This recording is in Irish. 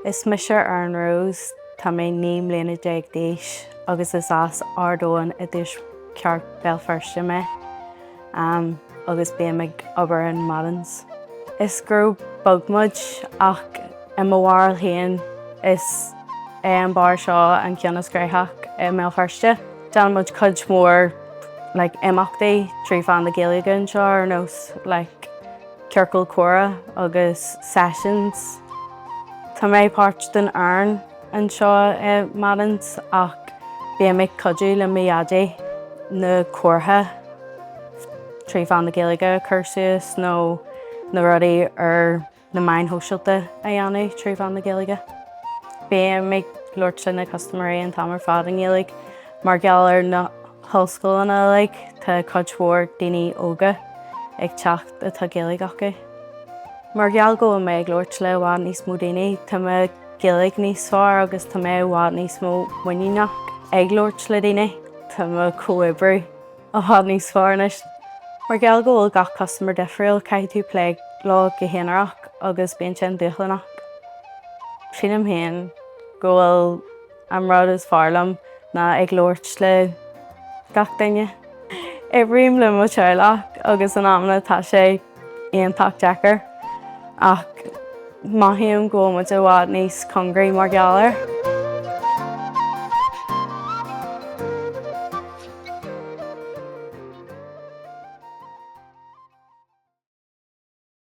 Is me siar Erin Rose, tá mé ní mbliana déag d'aois agus is as ardóin I dtús ceart béal feirste me, agus bíam ag obair an Mhadáin. Is gur bogmuid ach I mhór hain is an bar seo an ceannas greithach I béal feirste. Dean muid cuid mór himeachtaí trí fan nGaeilge an seo ar nós cearcail córa agus sessions. Tá mé páirt den airn an seo Mhadáin ach bíam ag codú le mhór na cúrtha trí fan nGaeilge cúrsaí nó na rudaí ar na main hóisiilta a dhéanamh trí fan nGaeilge. Bíam ag lúirte na customarí an tamar fad an nGaeilge mar gheall ar na hoscoileanna tá codhmhór daoine óga ag teacht atá Ghaeilge acu. Mar gheall go mé ag lúirt le bhfad níos mó daoine, tá mé Ghaeilge níos fearr agus tá mé bhfad níos mó muineach ag lúirt le daoine, tá mé comhoibriú a bhfad níos fearr. Mar gheall go bhfuil gach customer difriúil caiith tú plé lá go héanaach agus bíonn sin dúchlanach. Sin am héin go bhfuil am rud is fearlam na ag lúirt le gach daine. I bhríom le mo teaghlach agus an amna tá sé aontacht deacair ach maithíim go muid a bhfad níos congraí mar gheall air.